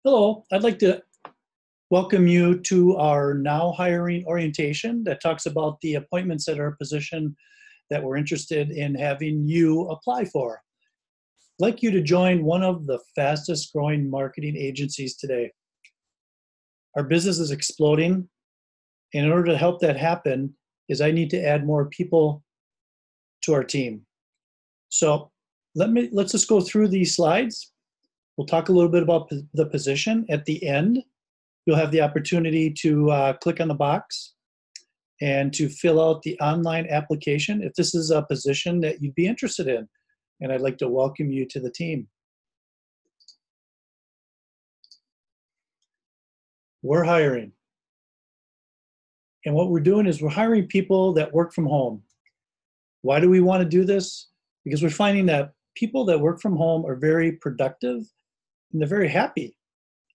Hello, I'd like to welcome you to our now hiring orientation that talks about the appointments at our position that we're interested in having you apply for. I'd like you to join one of the fastest growing marketing agencies today. Our business is exploding, and in order to help that happen is I need to add more people to our team. So let's just go through these slides. We'll talk a little bit about the position. At the end, you'll have the opportunity to click on the box and to fill out the online application if this is a position that you'd be interested in. And I'd like to welcome you to the team. We're hiring. And what we're doing is we're hiring people that work from home. Why do we want to do this? Because we're finding that people that work from home are very productive and they're very happy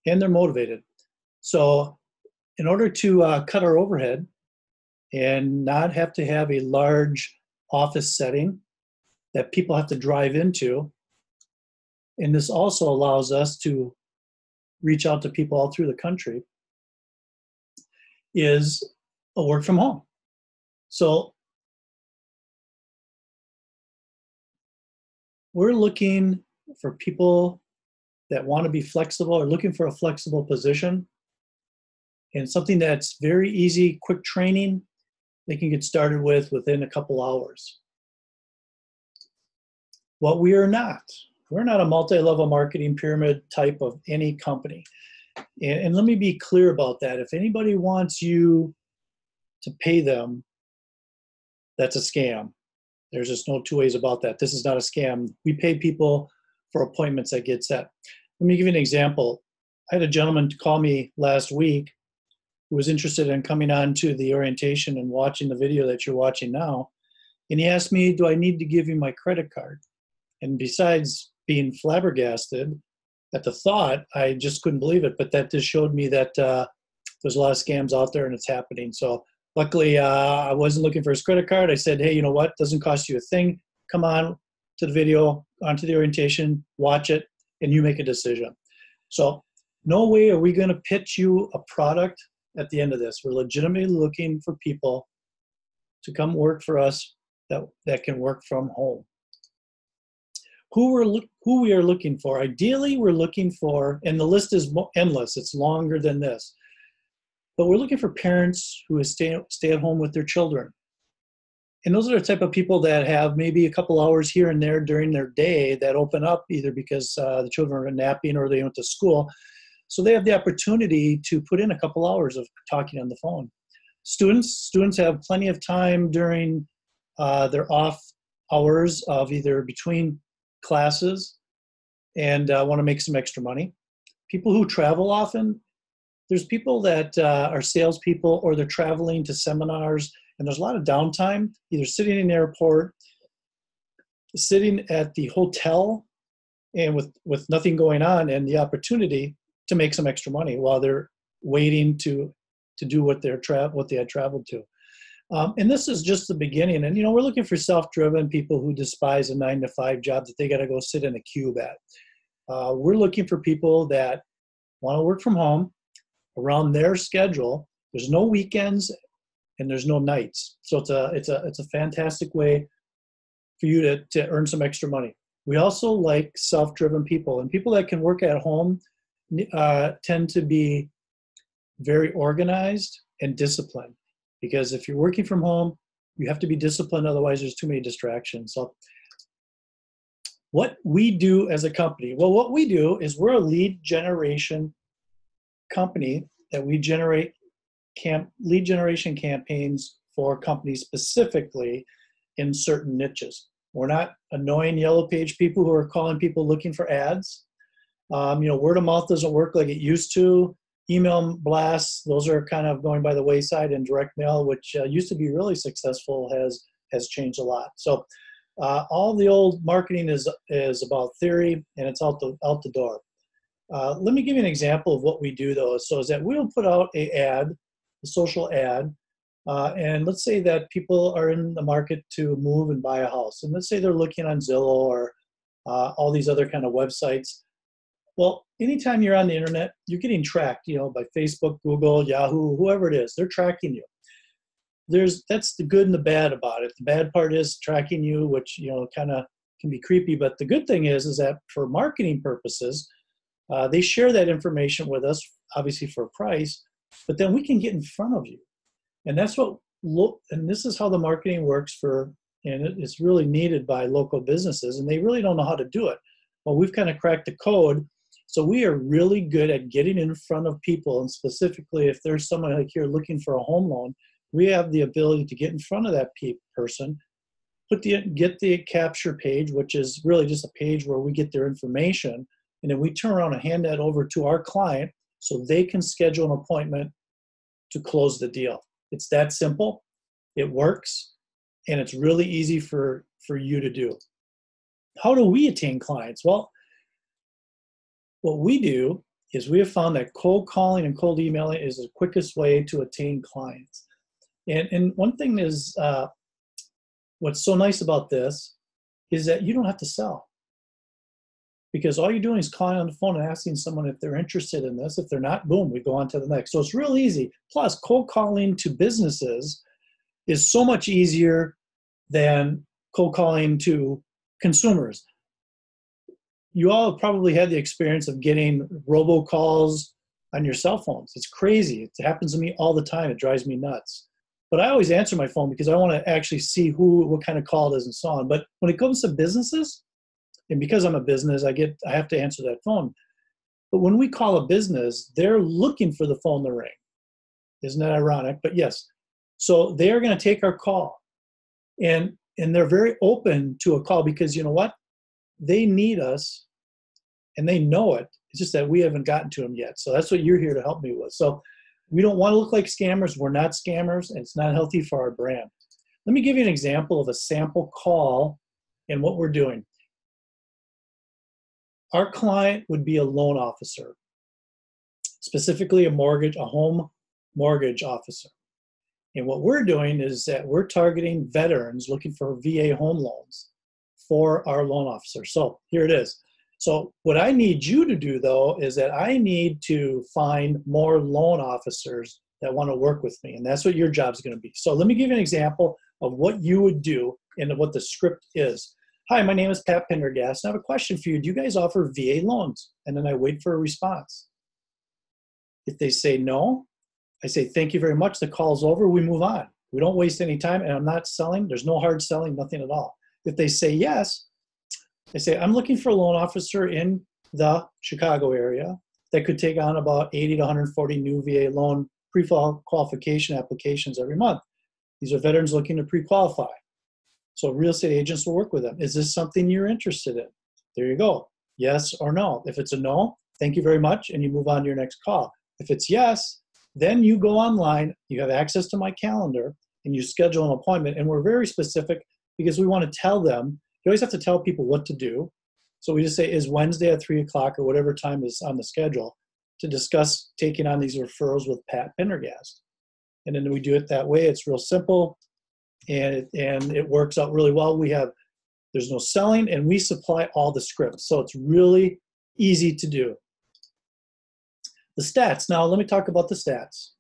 and they're motivated. So in order to cut our overhead and not have to have a large office setting that people have to drive into, and this also allows us to reach out to people all through the country, is a work from home. So we're looking for people that want to be flexible or looking for a flexible position and something that's very easy, quick training they can get started with within a couple hours. What we are not, we're not a multi-level marketing pyramid type of any company. And let me be clear about that. If anybody wants you to pay them, that's a scam. There's just no two ways about that. This is not a scam. We pay people for appointments that get set. Let me give you an example. I had a gentleman call me last week who was interested in coming on to the orientation and watching the video that you're watching now. And he asked me, do I need to give you my credit card? And besides being flabbergasted at the thought, I just couldn't believe it. But that just showed me that there's a lot of scams out there and it's happening. So luckily, I wasn't looking for his credit card. I said, hey, you know what? Doesn't cost you a thing. Come on to the video, onto the orientation, watch it, and you make a decision. So no way are we going to pitch you a product at the end of this. We're legitimately looking for people to come work for us that can work from home. Who we are looking for? Ideally, we're looking for, and the list is endless. It's longer than this. But we're looking for parents who stay at home with their children. And those are the type of people that have maybe a couple hours here and there during their day that open up either because the children are napping or they went to school. So they have the opportunity to put in a couple hours of talking on the phone. Students have plenty of time during their off hours of either between classes and want to make some extra money. People who travel often, there's people that are salespeople or they're traveling to seminars, and there's a lot of downtime, either sitting in the airport, sitting at the hotel, and with nothing going on, and the opportunity to make some extra money while they're waiting to do what they had traveled to. And this is just the beginning. And we're looking for self-driven people who despise a 9-to-5 job that they got to go sit in a cube at. We're looking for people that want to work from home around their schedule. There's no weekends and there's no nights. So it's a fantastic way for you to earn some extra money. We also like self-driven people, and people that can work at home tend to be very organized and disciplined. Because if you're working from home, you have to be disciplined, otherwise there's too many distractions. So what we do as a company, well, what we do is we're a lead generation company that we generate lead generation campaigns for companies specifically in certain niches. We're not annoying yellow page people who are calling people looking for ads. Word of mouth doesn't work like it used to. Email blasts, those are kind of going by the wayside, and direct mail, which used to be really successful, has changed a lot. So all the old marketing is about theory, and it's out the door. Let me give you an example of what we do, though. So is that we'll put out a social ad, and let's say that people are in the market to move and buy a house. And let's say they're looking on Zillow or all these other kind of websites. Well, anytime you're on the internet, you're getting tracked, by Facebook, Google, Yahoo, whoever it is, they're tracking you. That's the good and the bad about it. The bad part is tracking you, which, kind of can be creepy. But the good thing is that for marketing purposes, they share that information with us, obviously for a price, but then we can get in front of you. And that's and this is how the marketing works and it's really needed by local businesses, and they really don't know how to do it. Well, we've kind of cracked the code. So we are really good at getting in front of people, and specifically if there's someone like you're looking for a home loan, we have the ability to get in front of that person, get the capture page, which is really just a page where we get their information, and then we turn around and hand that over to our client so they can schedule an appointment to close the deal. It's that simple. It works, and it's really easy for you to do. How do we attain clients? Well, what we do is we have found that cold calling and cold emailing is the quickest way to attain clients. And one thing is, what's so nice about this is that you don't have to sell. Because all you're doing is calling on the phone and asking someone if they're interested in this. If they're not, boom, we go on to the next. So it's real easy. Plus, cold calling to businesses is so much easier than cold calling to consumers. You all have probably had the experience of getting robocalls on your cell phones. It's crazy. It happens to me all the time. It drives me nuts. But I always answer my phone because I want to actually see what kind of call it is and so on. But when it comes to businesses, and because I'm a business, I have to answer that phone. But when we call a business, they're looking for the phone to ring. Isn't that ironic? But yes. So they're going to take our call. And they're very open to a call because you know what? They need us and they know it. It's just that we haven't gotten to them yet. So that's what you're here to help me with. So we don't want to look like scammers. We're not scammers, and it's not healthy for our brand. Let me give you an example of a sample call and what we're doing. Our client would be a loan officer, specifically a home mortgage officer. And what we're doing is that we're targeting veterans looking for VA home loans for our loan officer. So here it is. So what I need you to do, though, is that I need to find more loan officers that want to work with me. And that's what your job is going to be. So let me give you an example of what you would do and what the script is. Hi, my name is Pat Pendergast, and I have a question for you. Do you guys offer VA loans? And then I wait for a response. If they say no, I say, thank you very much. The call's over. We move on. We don't waste any time, and I'm not selling. There's no hard selling, nothing at all. If they say yes, I say, I'm looking for a loan officer in the Chicago area that could take on about 80 to 140 new VA loan pre-qualification applications every month. These are veterans looking to pre-qualify. So real estate agents will work with them. Is this something you're interested in? There you go. Yes or no. If it's a no, thank you very much, and you move on to your next call. If it's yes, then you go online, you have access to my calendar, and you schedule an appointment. And we're very specific because we want to tell them. You always have to tell people what to do. So we just say, is Wednesday at 3 o'clock or whatever time is on the schedule to discuss taking on these referrals with Pat Pendergast. And then we do it that way. It's real simple. And it works out really well. There's no selling, and we supply all the scripts. So it's really easy to do. The stats. Now, let me talk about the stats.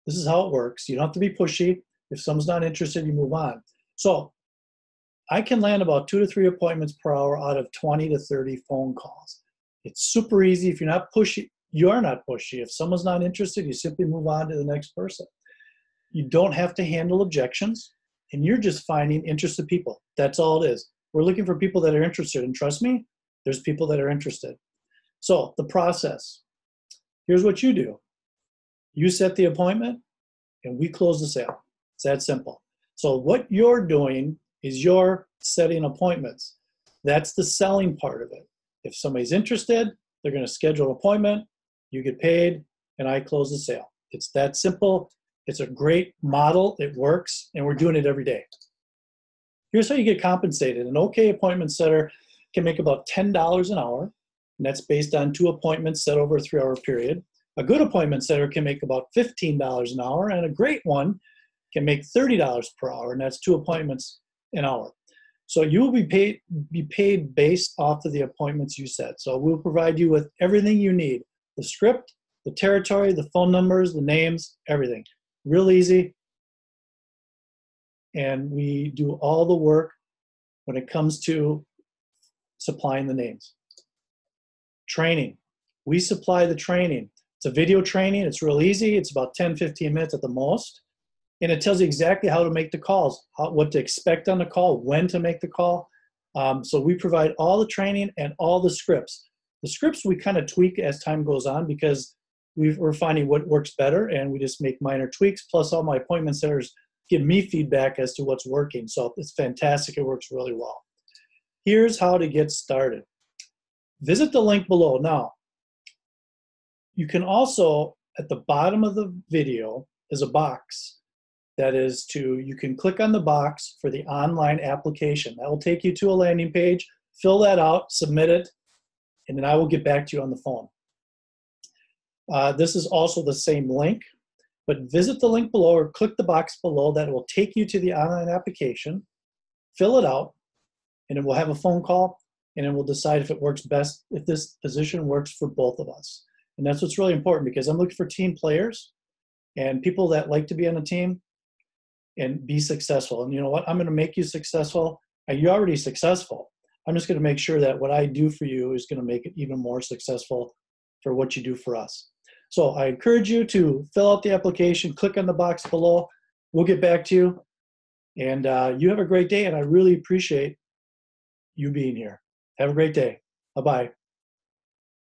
This is how it works. You don't have to be pushy. If someone's not interested, you move on. So I can land about 2 to 3 appointments per hour out of 20 to 30 phone calls. It's super easy. If you're not pushy, you're not pushy. If someone's not interested, you simply move on to the next person. You don't have to handle objections. And you're just finding interested people. That's all it is. We're looking for people that are interested. And trust me, there's people that are interested. So the process. Here's what you do. You set the appointment, and we close the sale. It's that simple. So what you're doing is you're setting appointments. That's the selling part of it. If somebody's interested, they're going to schedule an appointment, you get paid, and I close the sale. It's that simple. It's a great model. It works, and we're doing it every day. Here's how you get compensated. An okay appointment setter can make about $10 an hour, and that's based on 2 appointments set over a 3-hour period. A good appointment setter can make about $15 an hour, and a great one can make $30 per hour, and that's 2 appointments an hour. So you will be paid based off of the appointments you set. So we'll provide you with everything you need: the script, the territory, the phone numbers, the names, everything. Real easy. And we do all the work when it comes to supplying the names. Training. We supply the training. It's a video training. It's real easy. It's about 10, 15 minutes at the most. And it tells you exactly how to make the calls, what to expect on the call, when to make the call. So we provide all the training and all the scripts. The scripts we kind of tweak as time goes on because we're finding what works better, and we just make minor tweaks. Plus all my appointment setters give me feedback as to what's working. So it's fantastic. It works really well. Here's how to get started. Visit the link below. Now, you can also, at the bottom of the video, is a box. That is you can click on the box for the online application. That will take you to a landing page, fill that out, submit it, and then I will get back to you on the phone. This is also the same link, but visit the link below or click the box below. That will take you to the online application, fill it out, and then we'll have a phone call, and then we'll decide if it works best, if this position works for both of us. And that's what's really important, because I'm looking for team players and people that like to be on a team and be successful. And you know what? I'm going to make you successful. You're already successful. I'm just going to make sure that what I do for you is going to make it even more successful for what you do for us. So I encourage you to fill out the application, click on the box below. We'll get back to you. And you have a great day, and I really appreciate you being here. Have a great day. Bye-bye.